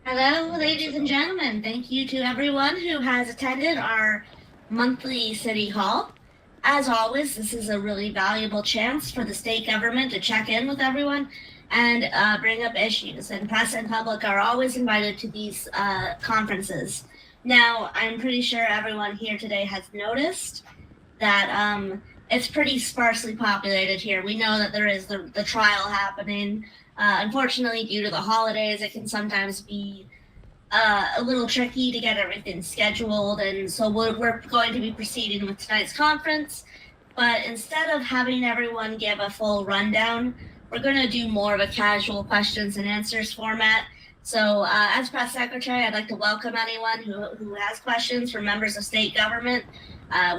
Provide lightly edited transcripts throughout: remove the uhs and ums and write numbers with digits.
Hello, ladies and gentlemen. Thank you to everyone who has attended our monthly city hall. As always, this is a really valuable chance for the state government to check in with everyone and bring up issues. And press and public are always invited to these conferences. Now, I'm pretty sure everyone here today has noticed that it's pretty sparsely populated here. We know that there is the trial happening. Unfortunately, due to the holidays, it can sometimes be a little tricky to get everything scheduled, and so we're going to be proceeding with tonight's conference. But instead of having everyone give a full rundown, we're going to do more of a casual questions and answers format. So as press secretary, I'd like to welcome anyone who has questions for members of state government.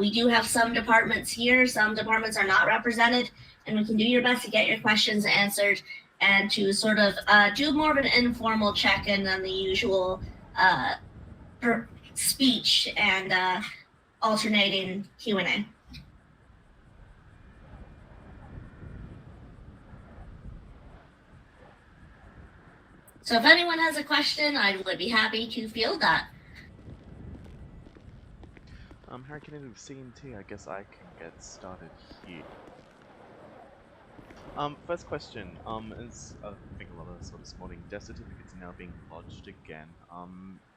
We do have some departments here. Some departments are not represented, and we can do your best to get your questions answered and to sort of do more of an informal check-in than the usual speech and alternating Q&A. So if anyone has a question, I would be happy to field that. Harry Kennedy with CNT, I guess I can get started here. First question, as I think a lot of us saw this morning, death certificates are now being lodged again.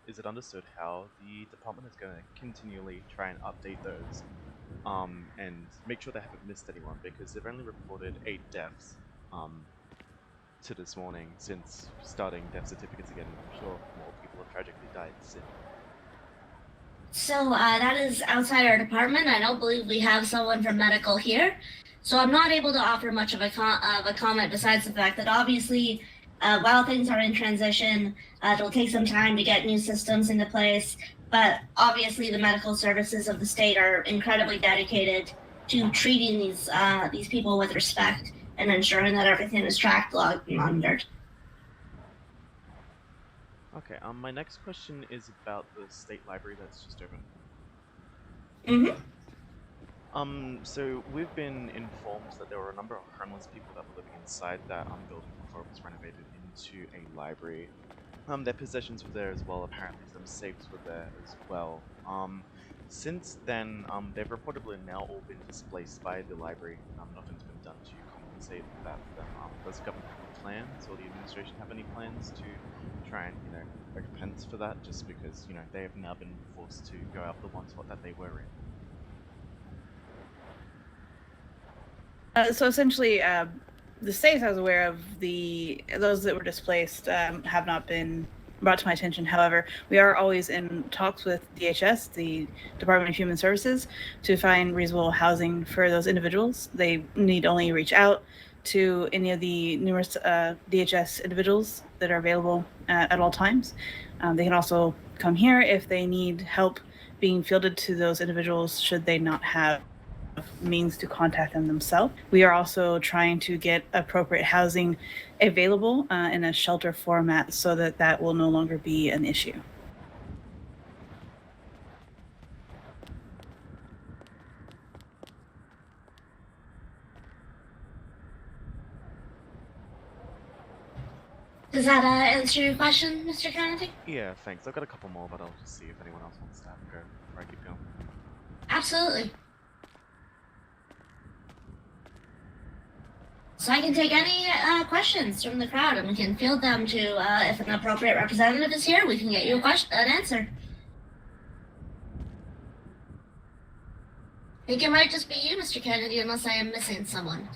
Is it understood how the department is going to continually try and update those, and make sure they haven't missed anyone, because they've only reported 8 deaths, to this morning since starting death certificates again. I'm sure more people have tragically died since. So that is outside our department. I don't believe we have someone from medical here. So I'm not able to offer much of a comment besides the fact that obviously while things are in transition, it'll take some time to get new systems into place. But obviously the medical services of the state are incredibly dedicated to treating these people with respect and ensuring that everything is tracked, logged, and monitored. Okay, my next question is about the state library that's just open. So we've been informed that there were a number of homeless people that were living inside that building before it was renovated into a library. Their possessions were there as well, apparently some safes were there as well. Since then, they've reportedly now all been displaced by the library. Nothing's been done to compensate that for them. Does the government have plans, or the administration have any plans to try and, recompense for that, just because, they have now been forced to go out the one spot that they were in? So essentially, the state I was aware of, those that were displaced have not been brought to my attention. However, we are always in talks with DHS, the Department of Human Services, to find reasonable housing for those individuals. They need only reach out to any of the numerous DHS individuals that are available at all times. They can also come here if they need help being fielded to those individuals should they not have means to contact them themselves. We are also trying to get appropriate housing available in a shelter format so that will no longer be an issue. Does that answer your question, Mr. Kennedy? Yeah, thanks. I've got a couple more, but I'll just see if anyone else wants to have a go before I keep going. Absolutely. So I can take any questions from the crowd, and we can field them to, if an appropriate representative is here, we can get you an answer. I think it might just be you, Mr. Kennedy, unless I am missing someone.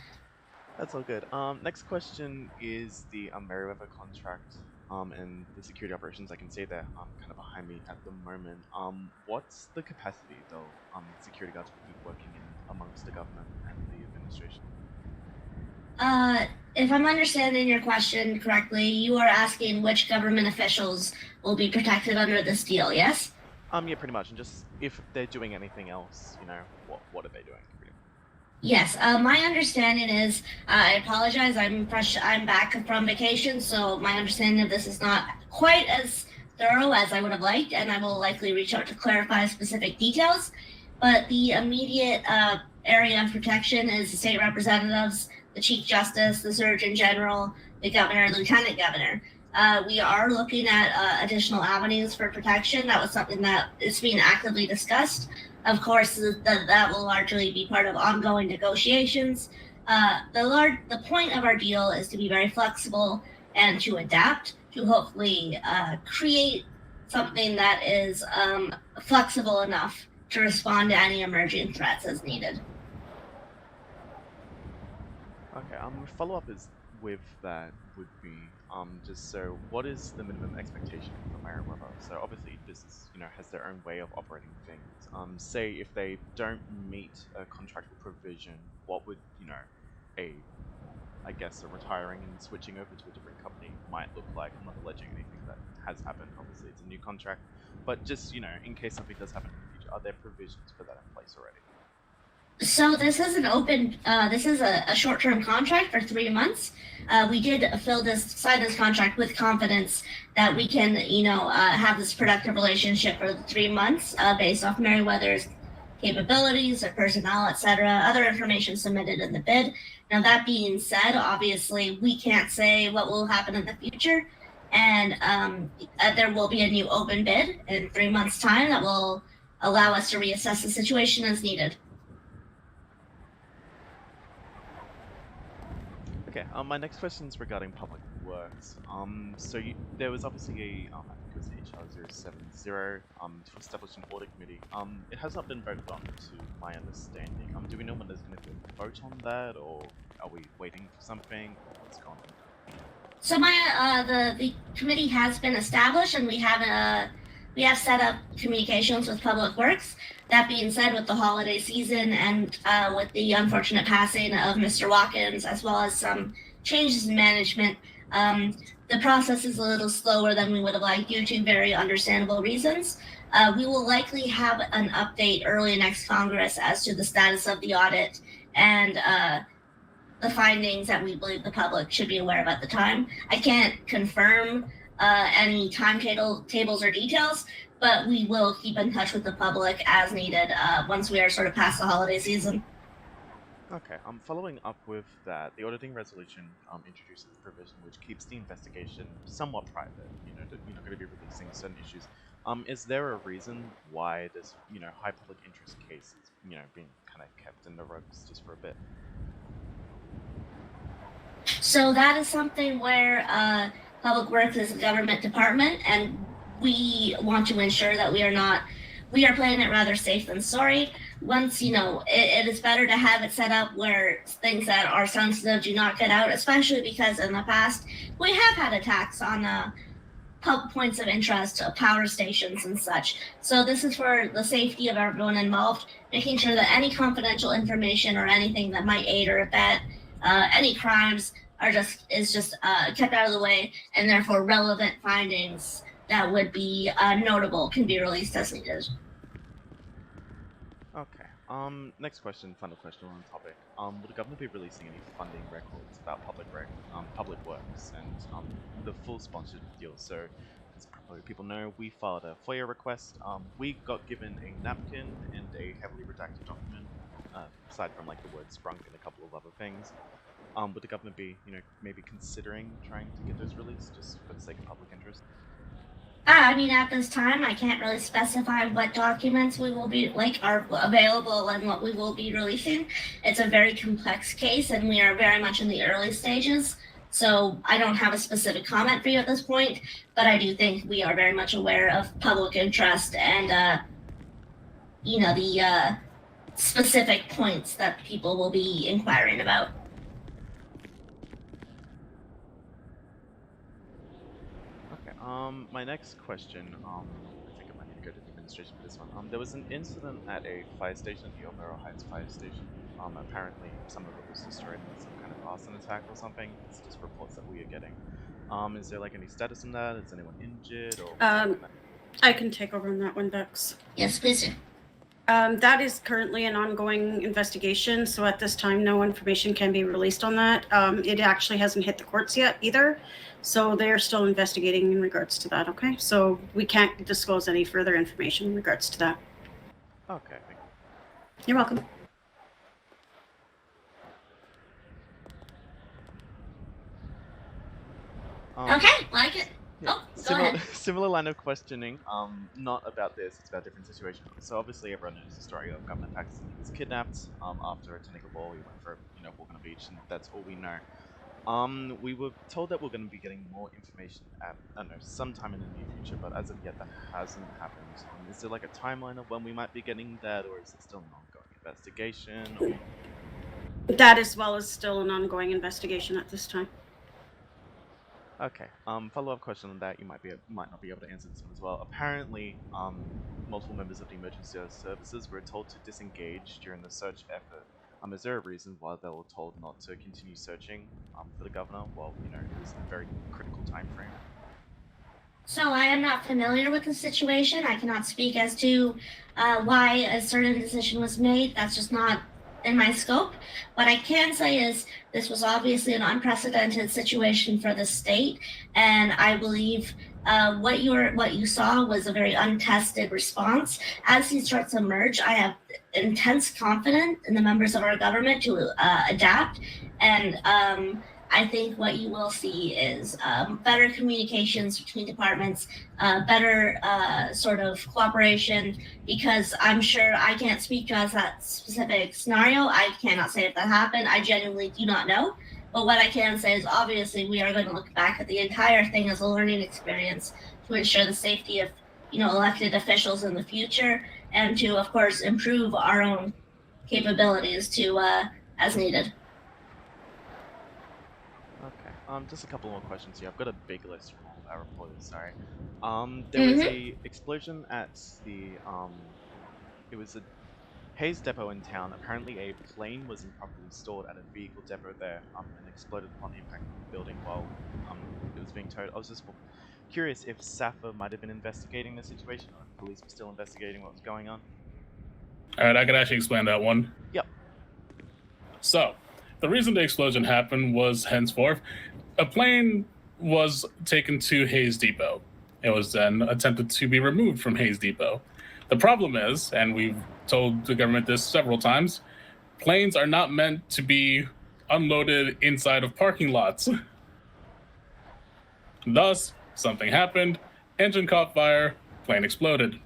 That's all good. Next question is the Merryweather contract and the security operations. I can see they're kind of behind me at the moment. What's the capacity, though, security guards will be working in amongst the government and the administration? If I'm understanding your question correctly, you are asking which government officials will be protected under this deal, yes? Yeah, pretty much. And just if they're doing anything else, what are they doing? Yes, my understanding is, I apologize, I'm back from vacation, so my understanding of this is not quite as thorough as I would have liked, and I will likely reach out to clarify specific details. But the immediate area of protection is the state representatives, the Chief Justice, the Surgeon General, the Governor, Lieutenant Governor. We are looking at additional avenues for protection. That was something that is being actively discussed. Of course, that will largely be part of ongoing negotiations. The point of our deal is to be very flexible and to adapt to hopefully create something that is flexible enough to respond to any emerging threats as needed. Okay, follow-up is with that would be, just so what is the minimum expectation for Merryweather? So obviously business, has their own way of operating things. Say if they don't meet a contractual provision, what would, I guess a retiring and switching over to a different company might look like? I'm not alleging anything that has happened, obviously it's a new contract, but just, in case something does happen in the future, are there provisions for that in place already? So this is a short-term contract for 3 months. We did sign this contract with confidence that we can, have this productive relationship for 3 months based off Merryweather's capabilities, their personnel, etc., other information submitted in the bid. Now that being said, obviously we can't say what will happen in the future, and there will be a new open bid in 3 months' time that will allow us to reassess the situation as needed. Okay, my next question is regarding public works. There was obviously a, I think it was HR 070, to establish an audit committee. It has not been voted on, to my understanding. Do we know when there's going to be a vote on that, or are we waiting for something? What's going on? So the committee has been established, and we have set up communications with Public Works. That being said, with the holiday season and with the unfortunate passing of Mr. Watkins, as well as some changes in management, the process is a little slower than we would have liked due to very understandable reasons. We will likely have an update early next Congress as to the status of the audit and the findings that we believe the public should be aware of at the time. I can't confirm any timetables or details, but we will keep in touch with the public as needed once we are sort of past the holiday season. Okay, following up with that, the auditing resolution introduces a provision which keeps the investigation somewhat private. Going to be releasing certain issues. Is there a reason why this, high public interest case is, being kind of kept in the ropes just for a bit? So that is something where Public Works is a government department, and we want to ensure that we are playing it rather safe than sorry. Once, it is better to have it set up where things that are sensitive do not get out, especially because in the past we have had attacks on points of interest, power stations and such. So this is for the safety of everyone involved, making sure that any confidential information or anything that might aid or abet any crimes is just kept out of the way, and therefore relevant findings that would be notable can be released as needed. Okay. Next question, final question on the topic. Will the government be releasing any funding records about public works and the full sponsored deal? So, as probably people know, we filed a FOIA request. We got given a napkin and a heavily redacted document, aside from like the word sprunk and a couple of other things. Would the government be, maybe considering trying to get those released just for the sake of public interest? I mean, at this time, I can't really specify what documents we will be are available and what we will be releasing. It's a very complex case, and we are very much in the early stages. So I don't have a specific comment for you at this point, but I do think we are very much aware of public interest and, the specific points that people will be inquiring about. My next question, I think I might need to go to the administration for this one. There was an incident at a fire station, the O'Merrill Heights fire station. Apparently some of it was destroyed in some kind of arson attack or something. It's just reports that we are getting. Is there like any status in that? Is anyone injured or? I can take over on that one, Bex. Yes, please. That is currently an ongoing investigation, so at this time, no information can be released on that. It actually hasn't hit the courts yet either, so they're still investigating in regards to that, okay? So we can't disclose any further information in regards to that. Okay, thank you. You're welcome. Okay, like it. Yeah. Oh, go ahead. Similar line of questioning. Not about this. It's about a different situation. So obviously, everyone knows the story of Governor Paxton. He was kidnapped. After attending a ball, he went for a walk on a beach, and that's all we know. We were told that we're going to be getting more information at, I don't know, sometime in the near future, but as of yet, that hasn't happened. Is there like a timeline of when we might be getting that, or is it still an ongoing investigation? Or... That as well is still an ongoing investigation at this time. Okay. Follow-up question on that. You might not be able to answer this one as well. Apparently, multiple members of the emergency services were told to disengage during the search effort. Is there a reason why they were told not to continue searching for the governor while it was in a very critical time frame? So I am not familiar with the situation. I cannot speak as to why a certain decision was made. That's just not in my scope. What I can say is this was obviously an unprecedented situation for the state, and I believe what you saw was a very untested response. As these threats emerge, I have intense confidence in the members of our government to adapt, and I think what you will see is better communications between departments, better sort of cooperation, because I'm sure I can't speak to us that specific scenario. I cannot say if that happened. I genuinely do not know. But what I can say is obviously we are going to look back at the entire thing as a learning experience to ensure the safety of elected officials in the future, and to, of course, improve our own capabilities to as needed. Okay. Just a couple more questions here. I've got a big list from all of our reporters. Sorry. There was a explosion at the it was a Hayes depot in town. Apparently, a plane was improperly stored at a vehicle depot there, and exploded upon impact on the building while it was being towed. I was just curious if SAFA might have been investigating the situation, or if the police were still investigating what was going on. All right, I could actually explain that one. Yep. So, the reason the explosion happened was henceforth, a plane was taken to Hayes Depot. It was then attempted to be removed from Hayes Depot. The problem is, and we've told the government this several times, planes are not meant to be unloaded inside of parking lots. Thus, something happened, engine caught fire, plane exploded.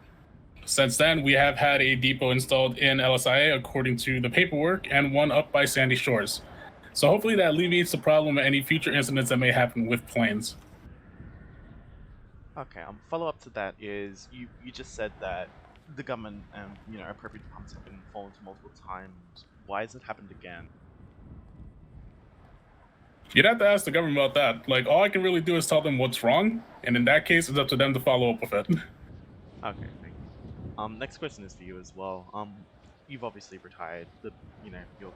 Since then, we have had a depot installed in LSIA according to the paperwork, and one up by Sandy Shores. So hopefully that alleviates the problem of any future incidents that may happen with planes. Okay, follow-up to that is, you just said that the government and appropriate departments have been informed multiple times. Why has it happened again? You'd have to ask the government about that. Like, all I can really do is tell them what's wrong, and in that case, it's up to them to follow up with it. Okay, thank you. Next question is for you as well. You've obviously retired. Your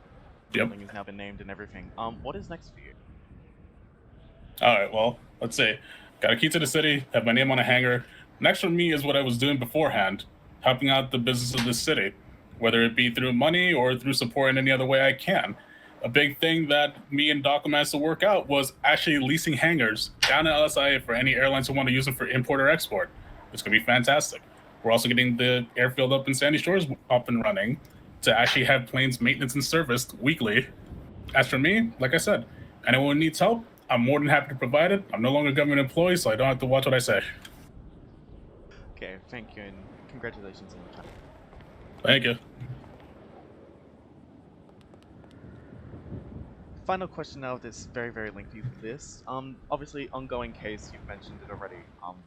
building has now been named and everything. What is next for you? All right, well, let's see. Got a key to the city, have my name on a hanger. Next for me is what I was doing beforehand, helping out the business of this city, whether it be through money or through support in any other way I can. A big thing that me and Doc managed to work out was actually leasing hangars down in LSIA for any airlines who want to use them for import or export. It's going to be fantastic. We're also getting the airfield up in Sandy Shores up and running to actually have planes maintenance and serviced weekly. As for me, like I said, anyone who needs help, I'm more than happy to provide it. I'm no longer a government employee, so I don't have to watch what I say. Okay, thank you, and congratulations on the time. Thank you. Final question now of this very, very lengthy list. Obviously, ongoing case, you've mentioned it already,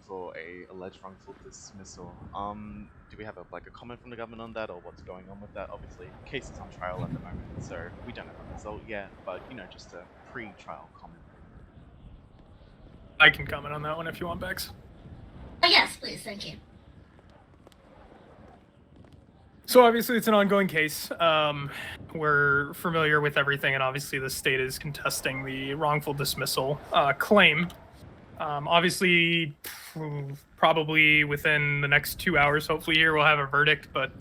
for a alleged wrongful dismissal. Do we have a comment from the government on that, or what's going on with that? Obviously, the case is on trial at the moment, so we don't have a result yet, but, just a pre-trial comment. I can comment on that one if you want, Bex. Yes, please, thank you. So obviously it's an ongoing case. We're familiar with everything, and obviously the state is contesting the wrongful dismissal claim. Obviously, probably within the next 2 hours, hopefully here we'll have a verdict, but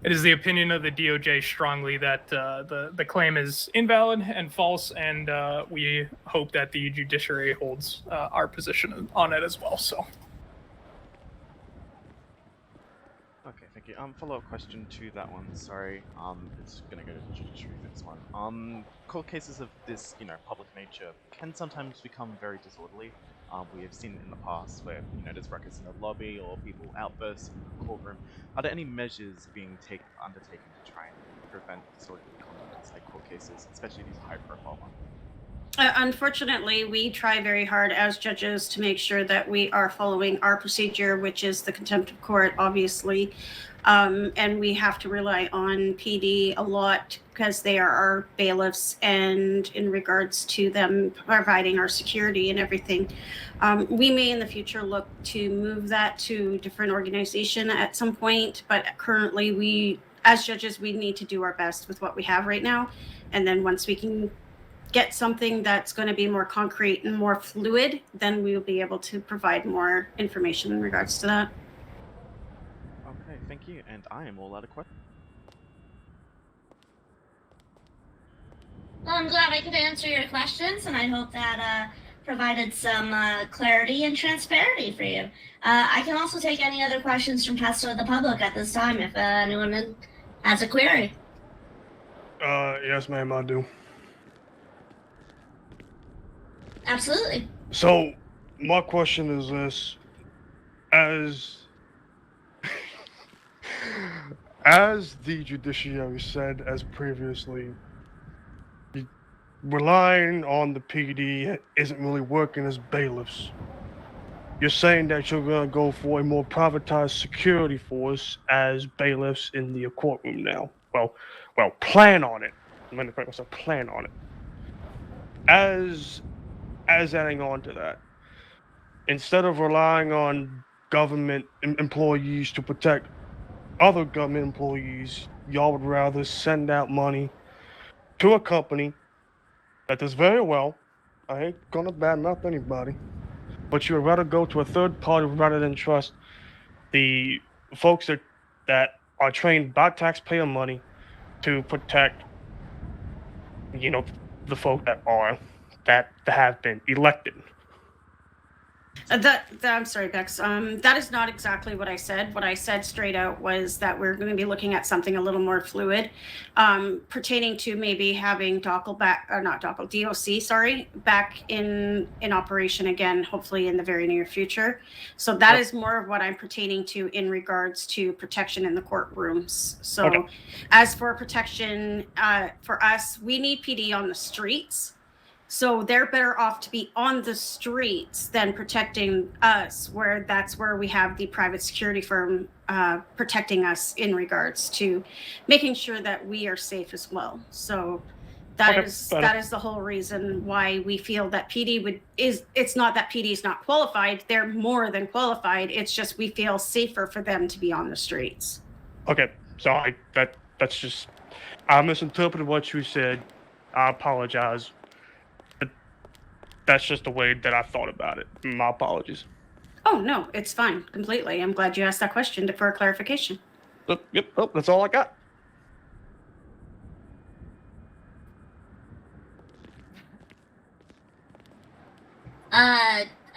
it is the opinion of the DOJ strongly that the claim is invalid and false, and we hope that the judiciary holds our position on it as well. So. Okay, thank you. Thank you. Follow-up question to that one. Sorry. It's gonna go to the judiciary for this one. Court cases of this, public nature can sometimes become very disorderly. We have seen it in the past where, there's ruckus in the lobby or people outburst in the courtroom. Are there any measures being undertaken to try and prevent disorderly conduct inside court cases, especially these high-profile ones? Unfortunately, we try very hard as judges to make sure that we are following our procedure, which is the contempt of court, obviously. And we have to rely on PD a lot because they are our bailiffs, and in regards to them providing our security and everything. We may in the future look to move that to a different organization at some point, but currently we, as judges, we need to do our best with what we have right now. And then once we can get something that's going to be more concrete and more fluid, then we will be able to provide more information in regards to that. Okay, thank you. And I am all out of questions. Well, I'm glad I could answer your questions, and I hope that provided some clarity and transparency for you. I can also take any other questions from Testa or the public at this time if anyone has a query. Yes, ma'am, I do. Absolutely. So, my question is this: as the judiciary said, as previously, relying on the PD isn't really working as bailiffs. You're saying that you're going to go for a more privatized security force as bailiffs in the courtroom now. Well, plan on it. I'm going to correct myself. Plan on it. As adding on to that, instead of relying on government employees to protect other government employees, y'all would rather send out money to a company that does very well. I ain't gonna badmouth anybody, but you would rather go to a third party rather than trust the folks that are trained by taxpayer money to protect, the folk that have been elected. I'm sorry, Bex. That is not exactly what I said. What I said straight out was that we're going to be looking at something a little more fluid, pertaining to maybe having DOC back in operation again, hopefully in the very near future. So that is more of what I'm pertaining to in regards to protection in the courtrooms. So as for protection, for us, we need PD on the streets. So they're better off to be on the streets than protecting us, that's where we have the private security firm protecting us in regards to making sure that we are safe as well. So that is the whole reason why we feel that PD it's not that PD is not qualified. They're more than qualified. It's just we feel safer for them to be on the streets. Okay, so that's just, I misinterpreted what you said. I apologize. That's just the way that I thought about it. My apologies. Oh, no, it's fine. Completely. I'm glad you asked that question for clarification. Yep, that's all I got.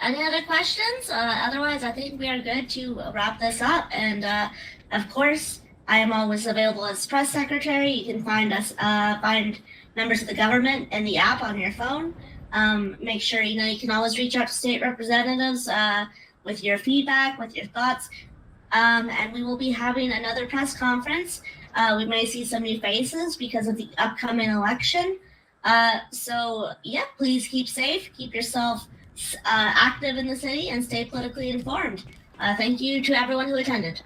Any other questions? Otherwise, I think we are good to wrap this up. And of course, I am always available as press secretary. You can find members of the government in the app on your phone. Make sure you can always reach out to state representatives with your feedback, with your thoughts, and we will be having another press conference. We may see some new faces because of the upcoming election. So yeah, please keep safe, keep yourself active in the city, and stay politically informed. Thank you to everyone who attended.